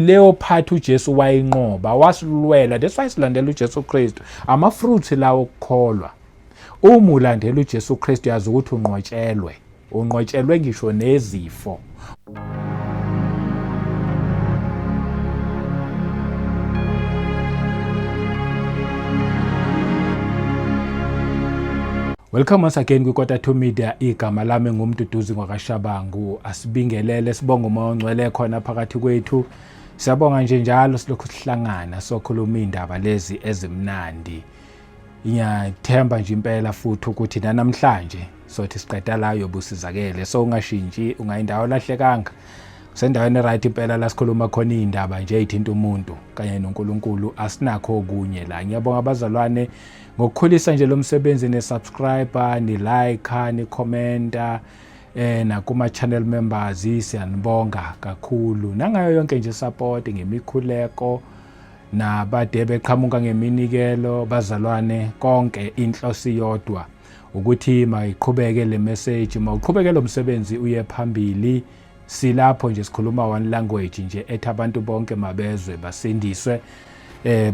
Leyo phathi uJesu wayinqoba, wasilwela. That's why silandela uJesu Kristu. Ama-fruits lawo okukholwa. Uma ulandela uJesu Kristu yazi ukuthi unqotshelwe ngisho nezifo. Welcome once again kwiKota2 Media. Igama lami ngumduduzi ngwakashabangu. Asibingelele sibonga umoya ongcwele khona phakathi kwethu. Siyabonga nje njalo silokhu sihlangana sokhuluma indaba lezi ezimnandi. Ngiyathemba nje impela futhi ukuthi namhlanje sothi siqeda la yobusizakele. So ungashintshi, ungayindawo lahlekanga. Sendaweni right impela la sikhuluma khona indaba nje ezithinta umuntu kanye noNkulunkulu. Asinakho okunye la. Ngiyabonga abazalwane ngokukhulisa nje lo msebenzi, ne-subscriber, ni-like, ni-commenta, nakuma-channel members siyanibonga kakhulu. Nangayo yonke nje support ngemikhuleko, nabade beqhamuka ngeminikelo, bazalwane konke inhlosi yodwa ukuthi mayiqhubeke le message, mawuqhubeke lo msebenzi uye phambili. Silapho nje sikhuluma one language nje ethi abantu bonke mabezwe basindiswe,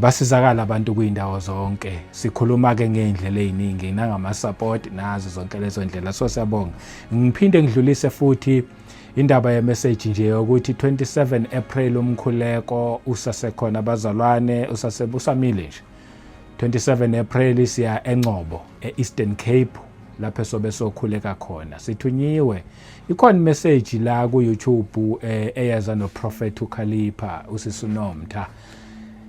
basizakala abantu kuyindawo zonke. Sikhuluma ke ngeindlela eziningi nangama support nazo zonke lezo ndlela. So siyabonga. Ngiphinde ngidlulise futhi indaba ye message nje ukuthi 27 April umkhuleko usasekhona bazalwane, usamile nje. 27 April siya eNgcobo eEastern Cape lapho sobe sokhuleka khona. Sithunyiwe ikhona message la ku YouTube eyaza no Prophet uKhalipha uSisunomtha.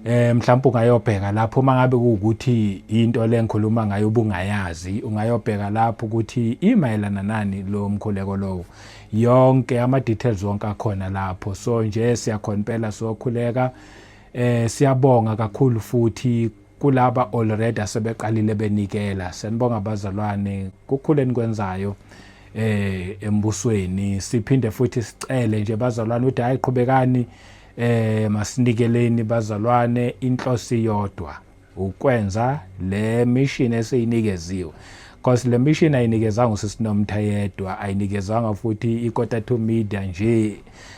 Mhlawumbe ungayobheka lapho mangabe ukuthi into lengikhuluma ngayo ubungayazi, ungayobheka lapho ukuthi imayelana nani lo mkhuleko lowo. Yonke ama details wonke akhona lapho. So nje siyakhona impela sokhuleka. Siyabonga kakhulu futhi kulaba already asebeqalile benikela. Sanibonga abazalwane kukhuleni kwenzayo embusweni. Siphinde futhi sicele nje bazalwane ukuthi ayiqhubekani masinikeleni bazalwane, inhlosi yodwa ukwenza le mission esiyinikeziwe. Because le mission ayinikezanga uSisinomtha yedwa, ayinikezanga futhi iKota2 Media nje,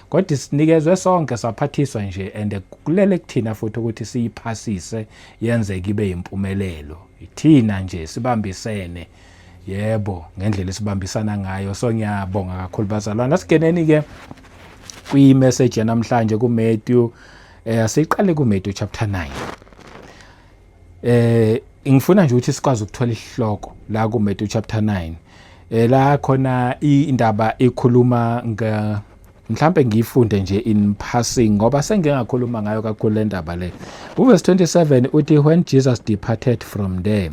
kodwa sinikezwe sonke, saphathiswa nje, and kulele kuthina futhi ukuthi siyiphasise yenze kibe impumelelo. Ithina nje sibambisene, yebo, ngendlela sibambisana ngayo. So ngiyabonga kakhulu bazalwane. Asigeneni ke kwi-message yanamhlanje kuMatthew. Asiqale kuMatthew chapter 9. Ngifuna nje ukuthi sikwazi ukuthola isihloko la kuMatthew chapter 9. La khona indaba ekhuluma mhlambe ngiyifunde nje in passing ngoba sengingakhuluma ngayo kakhulu le ndaba le. Verse 27 uthi, when Jesus departed from there,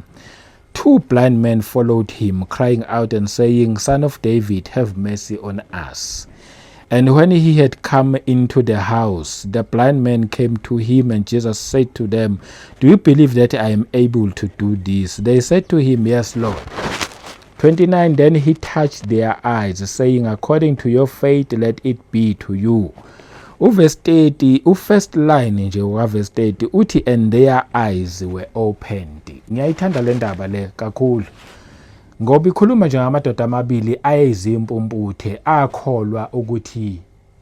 two blind men followed him, crying out and saying, Son of David, have mercy on us. And when he had come into the house, the blind men came to him, and Jesus said to them, Do you believe that I am able to do this? They said to him, Yes, Lord. 29, then he touched their eyes, saying, According to your faith, let it be to you. Verse 30, first line nje wa verse 30 uthi, and their eyes were opened. Ngiyayithanda le ndaba le kakhulu ngoba ikhuluma nje ngamadoda amabili ayezimpumputhe akholwa ukuthi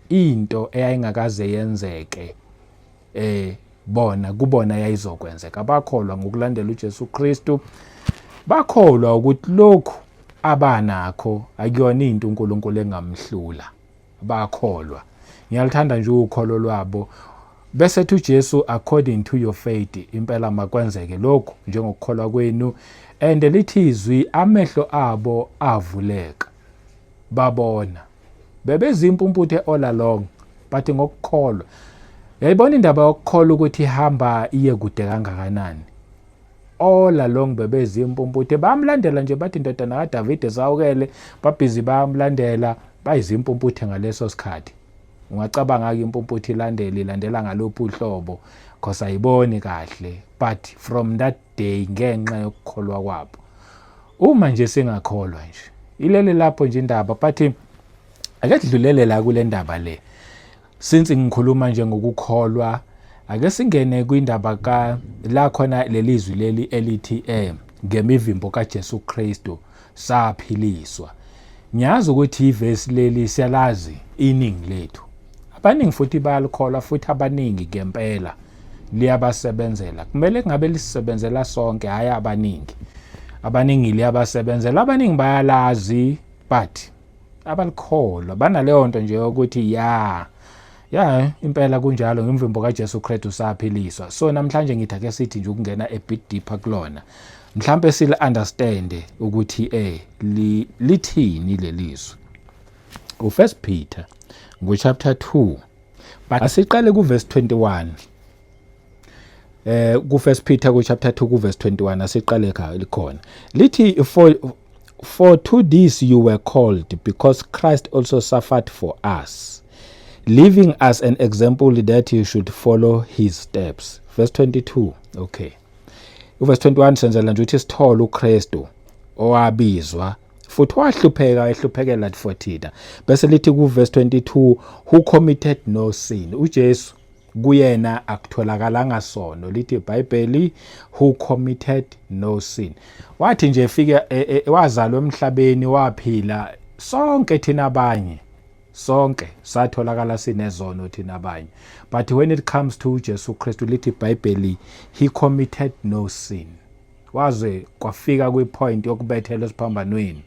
into eyayingakaze yenzeke kubona yayizokwenzeka. Abakholwa ngokulandela uJesu Kristu, bakholwa ukuthi lokhu abanakho akuyona into uNkulunkulu engamhlula. Bakholwa. Ngiyalithanda nje ukholo lwabo. Bese thu Jesu, according to your faith, impela makwenzeke lokhu njengokukholwa kwenu. And lithi izwi amehlo abo avuleka, babona. Bebezimpumputhe all along, but ngokukholwa. Yayibona indaba yokukholwa ukuthi ihamba iye kude kangakanani. All along bebezimpumputhe, bamlandela nje bathi indodana kaDavid esawukele, babhizi bamlandela, bayizimpumputhe ngaleso sikhathi. Ungacabanga ke impumputhe ilandela ngalophu uhlobo because ayiboni kahle, but from that day ngenxa yokukholwa kwabo. Uma nje singakholwa nje ilele lapho nje indaba, but ake sidlulele la kule ndaba le. Since ngikhuluma nje ngokukholwa, ake singene kwindaba la khona lelizwi leli elithi ngemivimbo kaJesu Kristu saphiliswa. Ngiyazi ukuthi iverse leli siyalazi iningi lethu. abaningi futhi bayalikholwa futhi abaningi ngempela liyabasebenzela. Kumele kungabe lisebenzela sonke, hayi abaningi liyabasebenzela, abaningi bayalazi but abalikholwa banaleyo nto nje ukuthi ya impela kunjalo, ngimvimbo kaJesu Kristu saphiliswa. So namhlanje ngithi ake sithi nje ukungena a bit deeper kulona, mhlambe sile understand ukuthi lithini lelizwe. U1 Peter chapter 2 but asiqale ku-verse 21. Ku1 Peter chapter 2 verse 21 asiqale likhona lithi, for to this you were called, because Christ also suffered for us, leaving us an example that you should follow his steps. Verse 22. Okay, verse 21 senzela nje ukuthi sithole uKristu owabizwa futhi wahluphekela for thina. Bese lithi ku verse 22, who committed no sin. uJesu kuyena akutholakalanga sono. Lithi iBhayibheli, who committed no sin. Wathi nje fika wazalwa emhlabeni waphila, sonke thina abanye sonke satholakala sinezono thina abanye, but when it comes to Jesu Kristu lithi iBhayibheli, he committed no sin. Waze kwafika kwipoint yokubethela esiphambanweni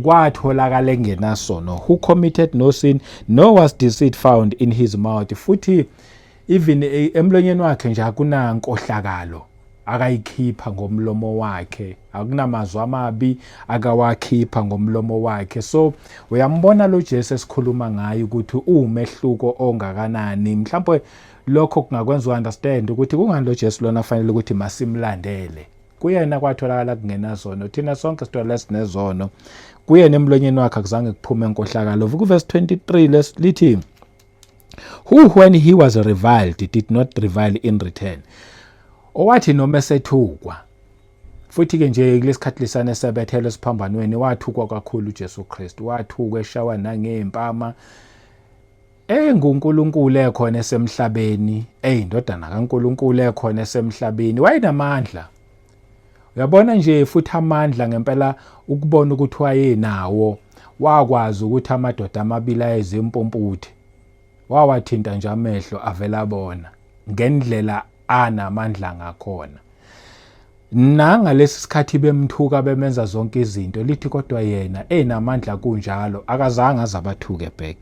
kwatholakala engenasono. Who committed no sin, nor was deceit found in his mouth. Futhi even emlonyeni wakhe nje akunankohlakalo akayikhipha ngomlomo wakhe, akunamazwi amabi akawakhipha ngomlomo wakhe. So uyambona lo Jesu esikhuluma ngayo ukuthi umehluko ongakanani. Mhlawumbe lokho kungakwenza uunderstand ukuthi kungani lo Jesu lona fanele ukuthi masimlandele. Kuyena kwatholakala kungenazono, thina sonke sithola sinezono. Kuyena emlonyeni wakhe akuzange kuphume enkohlakalo. Ku-verse 23 lithi, who when he was reviled did not revile in return. Owathi noma esethukwa, futhi ke nje kulesikhathi lisane sebethelo esiphambanweni wathukwa kakhulu uJesu Kristu, wathukwa eshawa nangempama. NguNkulunkulu ekhona esemhlabeni, indodana kaNkulunkulu ekhona esemhlabeni, wayinamandla. Uyabona nje futhi amandla ngempela ukubona ukuthi wayenawo, wakwazi ukuthi amadoda amabili ayezimpumputhe wawathinta nje amehlo avela abona ngendlela anamandla ngakhona. Nangalesi sikhathi bemthuka bemenza zonke izinto, lithi kodwa yena enamandla kunjalo akazange azabathuke back.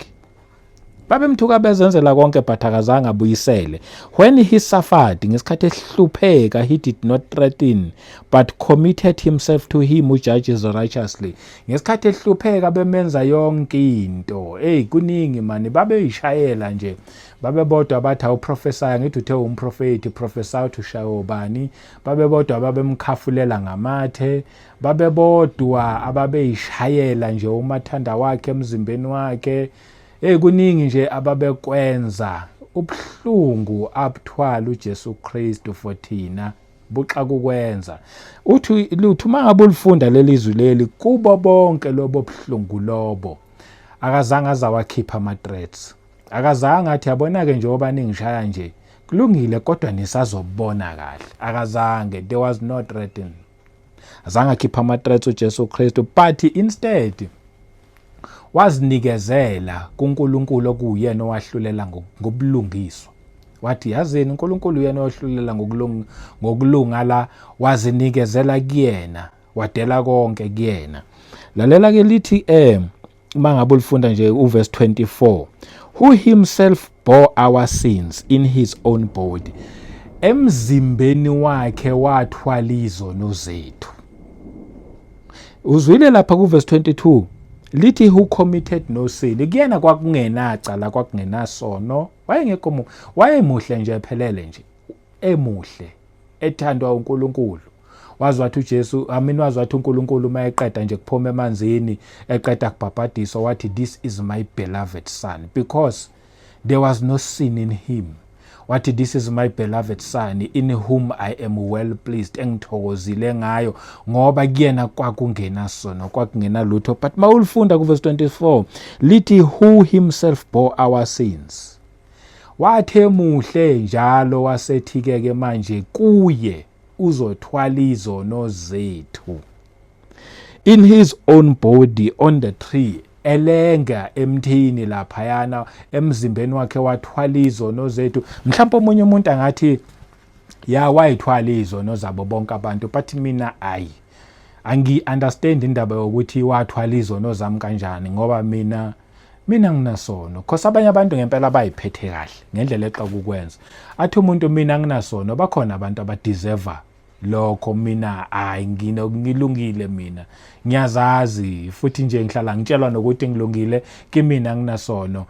Babemthuka bezenzela konke but akazange abuyisele. When he suffered, ngesikhathi ehlupheka, he did not threaten but committed himself to him who judges righteously. Ngesikhathi ehlupheka bemenza yonke into, kuningi mani babeyishayela nje, babebodwa bathi awuprofesy, ngithi uthe umprofeti prophesy ushaya ubani, babebodwa babemkhafulela ngamathe, babebodwa ababeyishayela nje umathanda wakhe emzimbeni wakhe. Kuningi nje ababekwenza. Ubuhlungu abuthwala uJesu Kristu for thina buxa kukwenza. Uthi lutho mangabe ulifunda lelizwi leli, kubo bonke lobo buhlungu lobo akazange azawakhipha ama-threats. Akazange athi yabona ke njengoba ningishaya nje kulungile kodwa nisazobona kahle. Akazange, there was no threatening. Azange akhipha ama-threats uJesu Kristu, but instead wazinikezela kuNkulunkulu okuyena owahlulela ngobulungiswa. Wathi yazini uNkulunkulu uyena owahlulela ngokulunga la, wazinikezela kuyena, wadela konke kuyena. Lalela ke lithi mangabe ulifunda nje uverse 24, who himself bore our sins in his own body. Emzimbeni wakhe wathwala izono zethu. Uzwile lapha kuverse 22 lithi who committed no sin. Kuyena kwakungenacala, kwakungenasono, wayengekho, wayemuhle nje ephelele nje, emuhle, ethandwa uNkulunkulu. Wazi uJesu, wazi uNkulunkulu mayeqeda nje kuphuma emanzini, eqeda kubhabhadiswa, wathi this is my beloved son, because there was no sin in him. Wathi this is my beloved son in whom I am well pleased. Engithokozile ngayo ngoba kuyena kwakungenasono, kwakungenalutho. But mawulifunda ku verse 24 lithi who himself bore our sins. Wathi emuhle njalo wasethi-ke ke manje kuye uzothwala izono zethu in his own body on the tree. elenga emthini laphayana emzimbeni wakhe wathwala izono zethu. Mhlawumbe omunye umuntu angathi ya wayithwala izono zabo bonke abantu, but mina angi-understand indaba yokuthi wathwala izono zami kanjani, ngoba mina nginasono. Because abanye abantu ngempela bayiphethe kahle ngendlela exa ukwenza. Athi umuntu mina nginasono, bakhona abantu abadeserve lokho. Mina ngilungile, mina ngiyazazi futhi nje ngihlala ngitshelwa nokuthi ngilungile, kimina nginasono.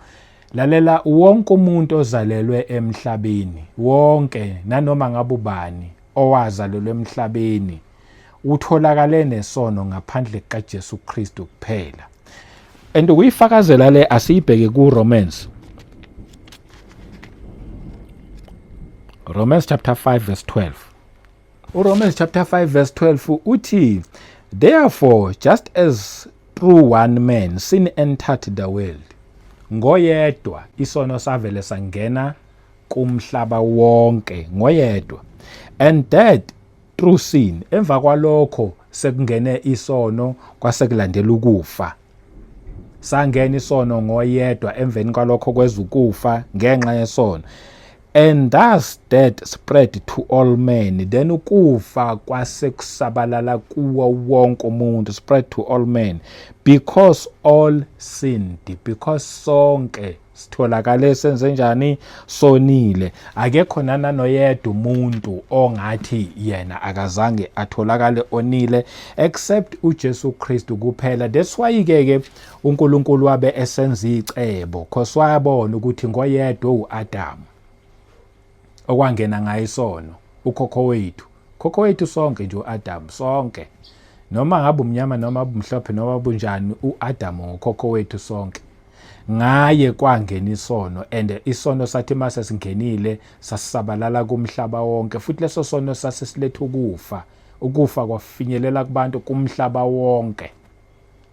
Lalela, wonke umuntu ozalelwe emhlabeni, wonke nanoma ngabe ubani owazalelwe emhlabeni utholakale nesono ngaphandle kaJesu Kristu kuphela. And ukuyifakazela le asiyibheke kuRomans. Romans chapter 5 verse 12. uRomans chapter 5 verse 12 uthi, therefore just as through one man sin entered the world, ngoyedwa isono savele sangena kumhlaba wonke ngoyedwa, and that through sin, emva kwalokho sekungene isono kwasekulandela ukufa. Sangena isono ngoyedwa, emveni kwalokho kweza ukufa ngenxa yesono. And thus death spread to all men, then ukufa kwasekusabalala kuwo wonke umuntu, spread to all men, because all sinned, because sonke sitholakale senze njani, sonile. Akekho nanoyedwa umuntu ongathi yena akazange atholakale onile except uJesu Kristu kuphela. That's why ke uNkulunkulu wabe esenza icebo, because wayabona ukuthi ngoyedwa uAdam okwangena ngaye isono, ukhokho wethu sonke nje uAdam, sonke, noma ngabe umnyama noma umhlophe noma bunjani, uAdam ukhokho wethu sonke. Ngaye kwangena isono, and isono sathi mase singenile sasisabalala kumhlaba wonke, futhi leso sono sasesiletha ukufa kwafinyelela kubantu kumhlaba wonke.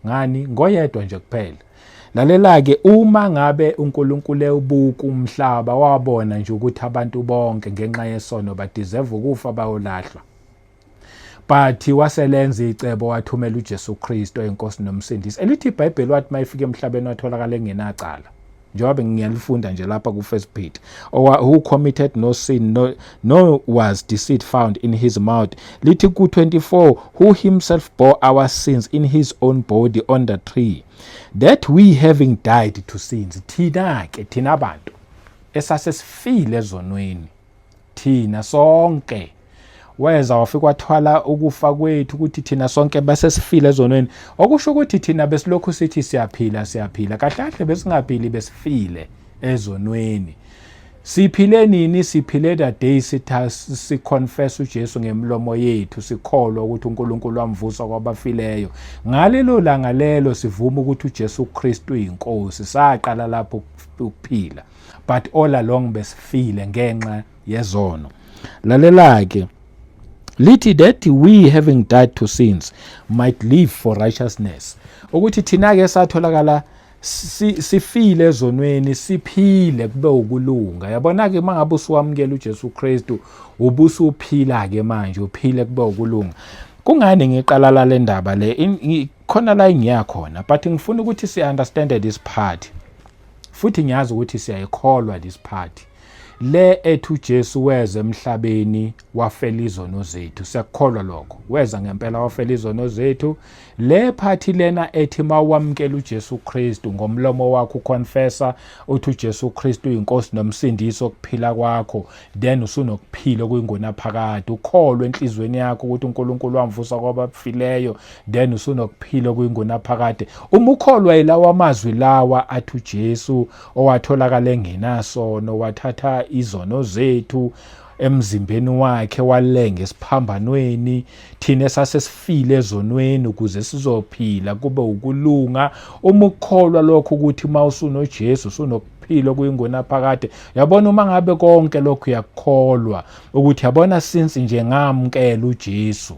Ngani? Ngoyedwa nje kuphela. Lalela-ke, uma ngabe uNkulunkulu ebuka umhlaba wabona nje ukuthi abantu bonke ngenxa yesono badeserve ukufa, bayolahlwa, but waselenza icebo, wathumela uJesu Kristu inkosi nomsindisi. Elithi iBhayibheli wathi mayifika emhlabeni watholakala engenacala, njengoba ngiyalifunda nje lapha ku1 Peter, who committed no sin, no was deceit found in his mouth. Lithi ku24, who himself bore our sins in his own body on the tree, that we having died to sins, thina abantu esasesifile ezonweni, thina sonke, weza wafika wathwala ukufa kwethu, ukuthi thina sonke basesifile ezonweni. Okusho ukuthi thina besilokhu sithi siyaphila kahle kahle besingaphili, besifile ezonweni. Siphile nini? Siphile that day si confess uJesu ngemlomo yethu, sikholwa ukuthi uNkulunkulu wamvusa kwabafileyo. Ngalelo langa lelo sivuma ukuthi uJesu Kristu uyinkosi. Saqala lapho ukuphila, but all along besifile ngenxa yezono. Lalela-ke, lithi that we having died to sins might live for righteousness, ukuthi thina-ke satholakala sifile ezonweni, siphile kube ukulunga. Yabona-ke mangabe usuwamukela uJesu Kristu, ubusuphila-ke manje, uphile kube ukulunga. Kungani ngiqala le ndaba le? Khona la ngiyakhona, but ngifuna ukuthi si-understand this part, futhi ngiyazi ukuthi siyayikholwa this part. Le ethu Jesu weza emhlabeni wafela izono zethu, siyakholwa lokho. Weza ngempela wafela izono zethu. Le phathi lena ethi mawamukela uJesu Kristu ngomlomo wakho, uconfessa uthi uJesu Kristu uyinkosi nomsindisi okuphila kwakho, then usunokuphila okuyingunaphakade. Ukholwe enhlizweni yakho ukuthi uNkulunkulu wamvusa kwabafileyo, then usunokuphila okuyingunaphakade. Uma ukholwa ilawa amazwi lawa athi uJesu owatholakala engenasono, wathatha izono zethu emzimbeni wakhe, walenga esiphambanweni, thina esasesifile ezonweni ukuze sizophila kube ukulunga. Uma ukholwa lokho ukuthi mawusunoJesu usunokuphila okuyingunaphakade, yabona uma ngabe konke lokho uyakholwa ukuthi yabona since nje ngamukela uJesu,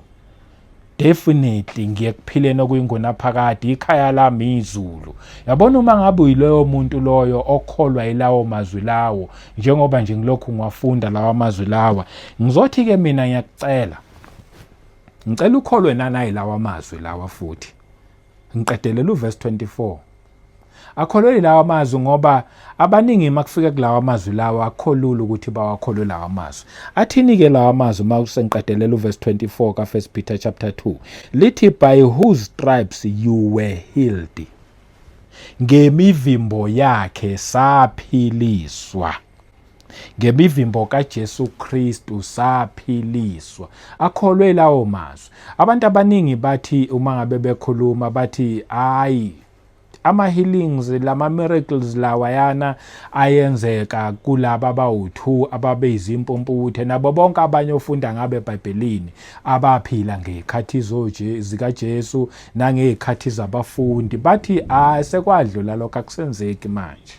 definitely ngiyekuphileni okuyingunaphakade, ikhaya lami izulu. Yabona uma ngabe uyiloyo muntu loyo okholwa ilawo mazwi lawo, njengoba nje ngilokhu ngiwafunda lawa mazwi lawa, ngizothi-ke mina ngiyacela ukholwe nanayi lawa mazwi lawa futhi. Ngiqedelela uverse 24. Akholwe lawa mazwi ngoba abaningi makufika kulawa mazwi lawa akholula ukuthi bawakholwe lawa mazwi. Athini-ke lawa mazwi mawusengiqedelela uverse 24 ka 1 Peter chapter 2. Lithi by whose stripes you were healed. Ngemivimbo yakhe saphiliswa. Ngemivimbo kaJesu Kristu saphiliswa. Akholwe lawo mazwi. Abantu abaningi bathi uma ngabe bekhuluma bathi hayi ama healings lama miracles lawayana ayenzeka kulabo abawu2 ababeyizimpumputhe nabo bonke abanye ofunda ngabe eBhayibhelini abaphila ngekhathi zika Jesu nangekhathi zabafundi bathi sekwadlula lokho akusenzeki manje.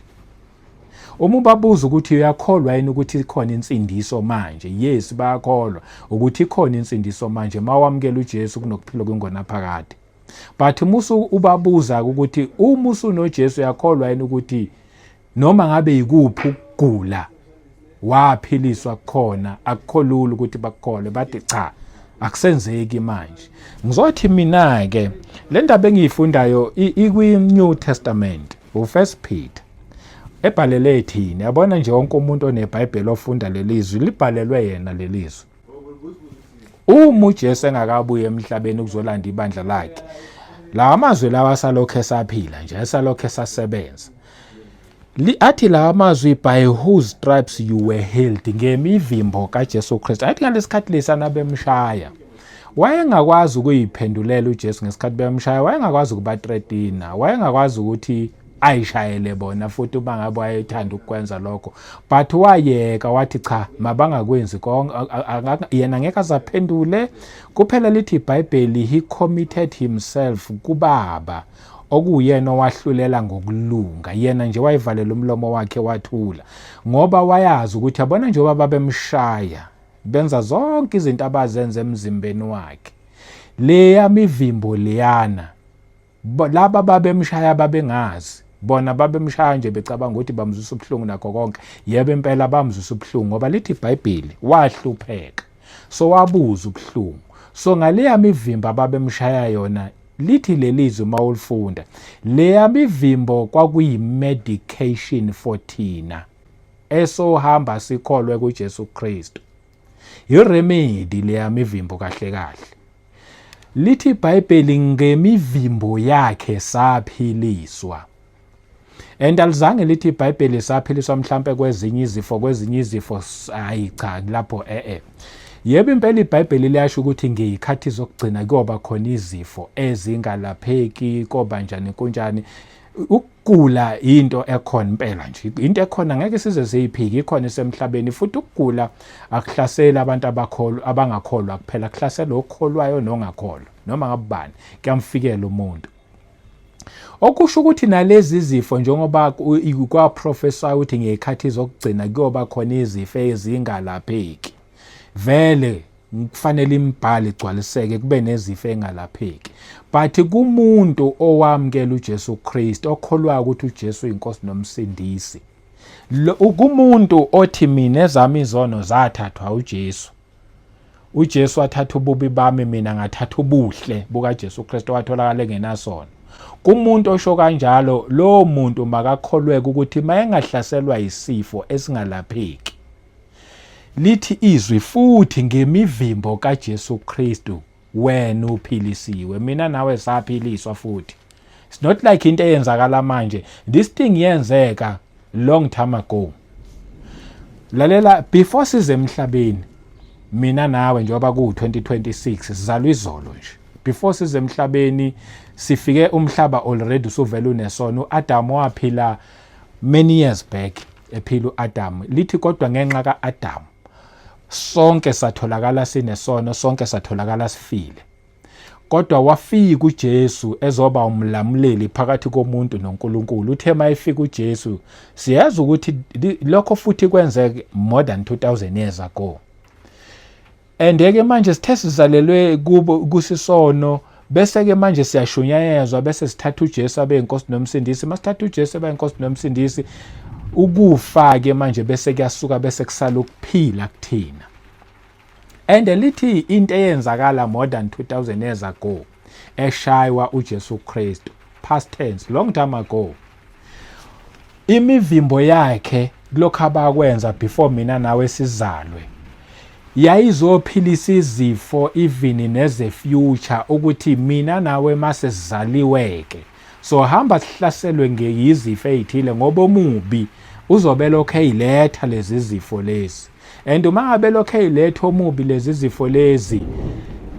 Uma ubabuza ukuthi uyakholwa yini ukuthi ikhona insindiso manje? Yes, bayakholwa ukuthi ikhona insindiso manje mawamukela uJesu kunokuphila kwengona phakade. But musu ubabuza ukuthi uma usunoJesu uyakholwa yini ukuthi noma ngabe yikuphi ukugula waphiliswa khona? Akukholula ukuthi bakholwe bathi cha akusenzeki manje. Ngizothi mina ke le ndaba engiyifundayo ikwi-New Testament u1 Peter ebhalele ethini. Yabona nje wonke umuntu oneBhayibheli ofunda lelizwi libhalelwe yena lelizwi. Uma uJesu engakabuye emhlabeni ukuzolanda ibandla lakhe, lawa mazwi lawa asalokho esaphila nje, asalokho esasebenza. Athi lawa mazwi by whose stripes you were healed, ngemivimbo kaJesu Kristu. Athi ngalesikhathi lesana bemshaya, wayengakwazi ukuyiphendulela uJesu ngesikhathi bemshaya, wayengakwazi ukubathreatina, wayengakwazi ukuthi ayishayele bona futhi uma ngabe wayethanda ukwenza lokho, but wayeka wathi cha mabangakwenzi konke, yena ngeke azaphendule. Kuphela lithi iBhayibheli he committed himself kubaba okuyena owahlulela ngokulunga. Yena nje wayivalela umlomo wakhe wathula ngoba wayazi ukuthi yabona nje baba bemshaya benza zonke izinto abazenza emzimbeni wakhe, le yamivimbo leyana laba babemshaya babengazi, bona babemshaya nje becabanga ukuthi bamzwisa ubuhlungu nakho konke. Yebo impela bamzwisa ubuhlungu ngoba lithi iBhayibheli wahlupheka, so wabuza ubuhlungu. So ngaleya mivimbo ababemshaya yona lithi lelizwi mawulifunda, leya mivimbo kwakuyi-medication for thina esohamba sikholwe kuJesu Kristu. Iremedy leya mivimbo kahle kahle. Lithi iBhayibheli ngemivimbo yakhe saphiliswa. And alizange lithi iBhayibheli saphiliswa mhlambe kwezinye izifo hayi cha lapho Yebo impela iBhayibheli liyasho ukuthi ngeyikhathi zokugcina kuyoba khona izifo ezingalapheki koba njani kunjani. Ukugula into ekhona impela nje, into ekhona ngeke size siyiphike, ikhona esemhlabeni futhi ukugula akuhlasela abantu abangakholwa kuphela, kuhlasela okholwayo nongakholwa noma ngabani kuyamfikela umuntu. Okusho ukuthi nalezi izifo njengoba kwa professor ukuthi ngekhathi zokugcina kuyoba khona izifo ezingalapheki, vele kufanele imbhalo igcwaliseke kube nezifo engalapheki. But kumuntu owamukela uJesu Kristu, okholwa ukuthi uJesu inkosi nomsindisi, kumuntu othi mina ezami izono zathathwa uJesu, uJesu wathatha ububi bami, mina ngathatha ubuhle bukaJesu Kristu watholakala engenasono. Kumuntu osho kanjalo, lo muntu makakholweke ukuthi mayengahlaselwa isifo esingalapheki, lithi izwi futhi ngemivimbo kaJesu Kristu wena uphilisiwe, mina nawe saphiliswa futhi. It's not like into eyenzakala manje, this thing yenzeka long time ago. Lalela, before size emhlabeni, mina nawe njengoba ku-2026 sizalwa izolo nje, before size emhlabeni sifike umhlaba already usuvela unesono. uAdam waphila many years back ephila uAdam. Lithi kodwa ngenxa kaAdam sonke satholakala sinesono, sonke satholakala sifile. Kodwa wafika uJesu ezoba umlamuleli phakathi komuntu noNkulunkulu. Uthe mayefika uJesu, siyazi ukuthi lokho futhi kwenzeke more than 2000 years ago. And ke manje sithe sizalelwe kusisono, bese ke manje siyashunyayezwa, bese sithatha uJesu abe inkosi nomsindisi. Masithatha uJesu abe inkosi nomsindisi, ukufa ke manje bese kuyasuka, bese kusala ukuphila kuthina. And lithi into eyenzakala more than 2000 years ago eshaywa uJesu Kristu, past tense, long time ago. imivimbo yakhe lokho abakwenza before mina nawe sizalwe yayizophilisa izifo even neze future ukuthi mina nawe mase sizaliweke so hamba sihlaselwe ngeyizifo ezithile ngoba omubi uzobe lokho eyiletha lezi zifo lezi and uma ngabe lokho eyiletha omubi lezi zifo lezi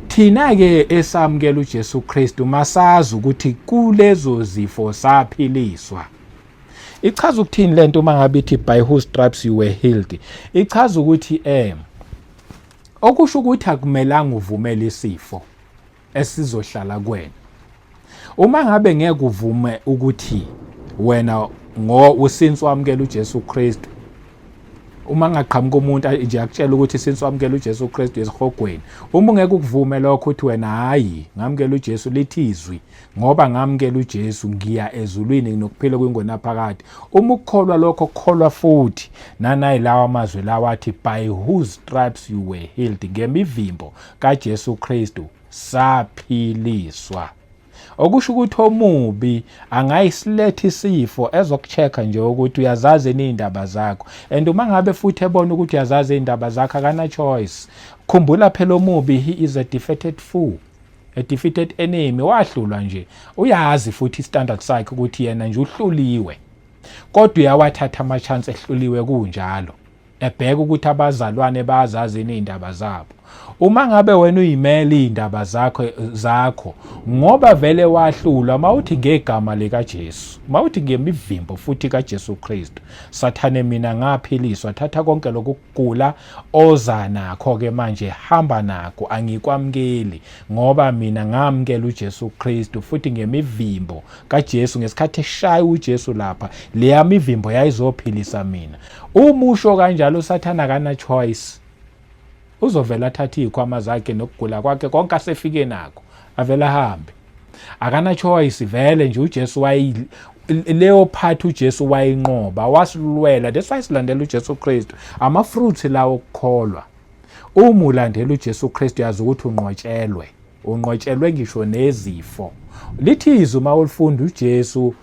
thina ke esamukela uJesu Kristu masazi ukuthi kulezo zifo saphiliswa. Ichaza ukuthini lento uma ngabe ithi by whose stripes you were healed? Ichaza ukuthi okusho ukuthi akumelanga uvumele isifo esizohlala kuwena. Uma ngabe ngeke uvume ukuthi wena usince wamukela uJesu Kristu, uma ngaqhamuka umuntu nje akutshela ukuthi since wamukela uJesu Kristu esihogweni, uma ungeke ukuvume lokho uthi wena hayi ngamukela uJesu lithizwi ngoba ngamukela uJesu ngiya ezulwini nokuphila kwingonaphakade, uma ukukholwa lokho kukholwa futhi nanayi lawa amazwi lawa athi by whose stripes you were healed, ngemivimbo kaJesu Kristu saphiliswa. Okusho ukuthi omubi angayisiletha isifo ezokuchecka nje ukuthi uyazazi indaba zakho, and uma ngabe futhi ebona ukuthi uyazazi indaba zakho akana choice. Khumbula phela omubi he is a defeated fool, a defeated enemy, wahlulwa nje, uyazi futhi standard sakhe ukuthi yena nje uhluliwe, kodwa uyawathatha ama chance ehluliwe kunjalo, ebheka ukuthi abazalwane bazazi indaba zabo. Uma ngabe wena uyimele indaba zakho ngoba vele wahlulwa, mawuthi ngegama lika Jesu, mawuthi ngemivimbo futhi kaJesu Kristu, Sathane mina ngaphiliswa, thatha konke lokugula oza nakho ke manje hamba nakho, angikwamukeli ngoba mina ngamukela uJesu Kristu futhi ngemivimbo kaJesu ngesikhathi eshaya uJesu lapha leya mivimbo yayizophilisa mina. Umusho kanjalo uSathane akana choice, uzovela athatha izikhwama zakhe nokugula kwakhe konke asefike nakho avela hambe, akana choice vele nje. uJesu leyo phathi uJesu wayinqoba, wasilwela. That's why silandela uJesu Kristu, ama fruits lawo okukholwa. Uma ulandela uJesu Kristu yazi ukuthi unqotshelwe ngisho nezifo. Lithi izwi uma ulifunda uJesu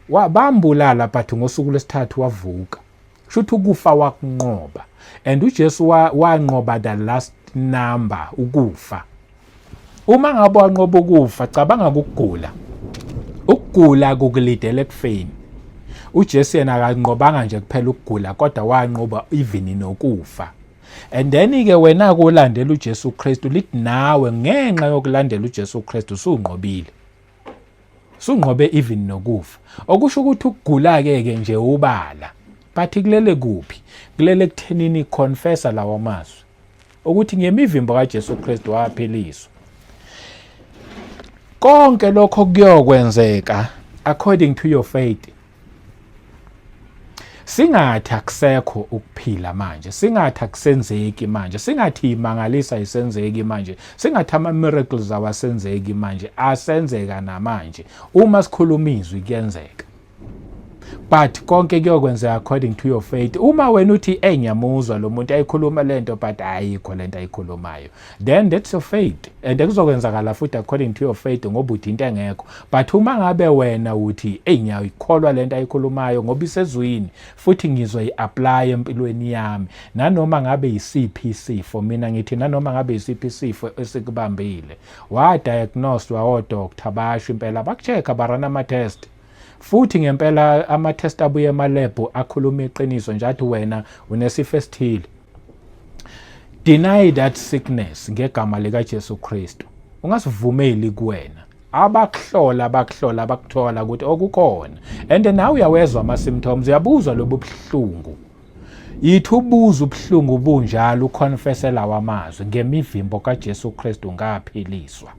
wabambulala but ngosuku lwesithathu wavuka, shuthi ukufa wakunqoba, and uJesu wanqoba the last number, ukufa. Uma ngabe wanqoba ukufa, cabanga ukugula kukulidela ekufeni. uJesu yena akanqobanga nje kuphela ukugula kodwa wanqoba even nokufa. And then ke wena kulandela uJesu Kristu, lithi nawe ngenxa yokulandela uJesu Kristu sunqobe even nokufa. Okusho ukuthi ukugula ke nje ubala, but kulele kuphi? Kulele kuthenini confessa lawa mazwi ukuthi ngemivimbo kaJesu Kristu waphiliswa. Konke lokho kuyokwenzeka according to your faith. Singathi akusekho ukuphila manje, singathi akusenzeki manje, singathi imangalisa isenzeki manje, singathi ama miracles awasenzeki manje, asenzeka namanje. Uma sikhuluma izwi kuyenzeka, but konke kuyokwenzeka according to your faith. Uma wena uthi ngiyamuzwa lo muntu ayikhuluma lento but ayikho lento ayikhulumayo, then that's your faith, and kuzokwenzakala futhi according to your faith ngoba uthi into engekho. But uma ngabe wena uthi ngiyayikholwa lento ayikhulumayo ngoba isezwini futhi ngizoyi-apply empilweni yami, nanoma ngabe yisiphi isifo, mina ngithi nanoma ngabe yisiphi isifo esikubambile, wadiagnosed wodoctor basho impela bakucheck barana ama-test, futhi ngempela ama-test abuye ema-lab akhuluma iqiniso nje athi wena unesifo esithile. Deny that sickness ngegama lika Jesu Kristu, ungasivumeli kuwena. Abakuhlola bakuthola ukuthi okukhona, and nawe uyawezwa ama-symptoms, uyabuzwa lobu buhlungu. Yithi ubuza ubuhlungu bunjalo, uconfesse lawa amazwi ngemivimbo kaJesu Kristu ngaphiliswa.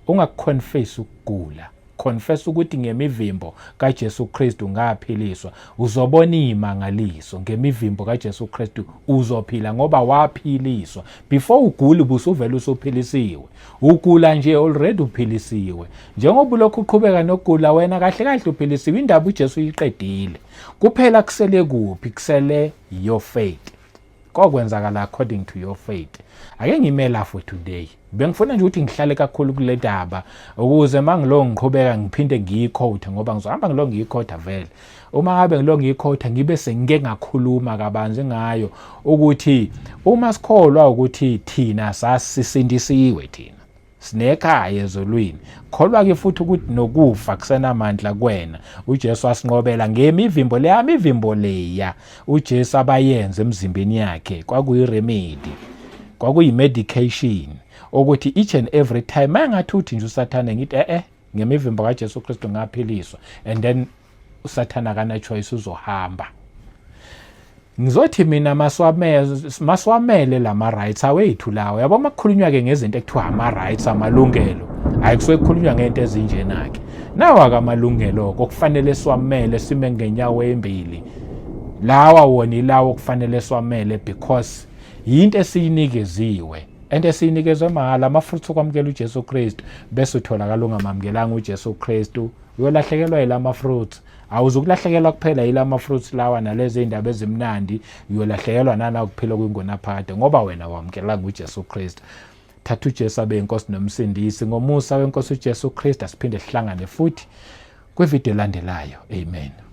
Ungakuconfess ukugula, confess ukuthi ngemivimbo kaJesu Kristu ngaphiliswa. Uzobona imangaliso ngemivimbo kaJesu Kristu, uzophila ngoba waphiliswa. Before ugula ubusuvela usuphilisiwe, ugula nje already uphilisiwe. Njengoba lokhu uqhubeka nokugula wena kahle uphilisiwe, indaba uJesu uyiqedile. Kuphela kusele kuphi? Kusele your faith. kokwenzakala according to your faith. Ake ngimela for today. Bengifuna nje ukuthi ngihlale kakhulu kule ndaba ukuze mangilo ngiqhubeka ngiphinde ngiyiquote ngoba ngizohamba ngilo ngiyiquote vele. Uma ngabe ngilo ngiyiquote ngibe sengike ngakhuluma kabanzi ngayo ukuthi uma sikholwa ukuthi thina sasisindisiwe thina sinekhaya ezolwini, kholwa ke futhi ukuthi nokufa kusenamandla kuwena. uJesu wasinqobela ngemivimbo leya, imivimbo leya uJesu abayenze emzimbeni yakhe kwakuyiremedy, kwakuyimedication ukuthi each and every time mangathi uthi nje usathane ngithi ngemivimbo kaJesu Kristu ngaphiliswa, and then usathana kana choice uzohamba. Ngizothi mina maswamele lama rights awethu lawo. Yabo makukhulunywa ke ngezinto ekuthiwa ama rights, amalungelo, ayikusuke kukhulunywa ngento ezinjena ke. Nawa kamalungelo okufanele swamele sime ngenyawo embili. Lawa wona ilawo okufanele swamele because into esiyinikeziwe. And esiyinikezwe mahala amafruits okwamukela uJesu Kristu, bese utholakala ungamamkelanga uJesu Kristu uyolahlekelwa yilama fruits. Awuzukulahlekelwa kuphela yilama fruits lawa nalezi indaba ezimnandi, uyolahlekelwa nana kuphela kwingonaphakade ngoba wena wamkelanga uJesu Kristu. Thatha uJesu abe inkosi nomsindisi. Ngomusa wenkosi uJesu Kristu asiphinde sihlangane futhi kwivideo elandelayo. Amen.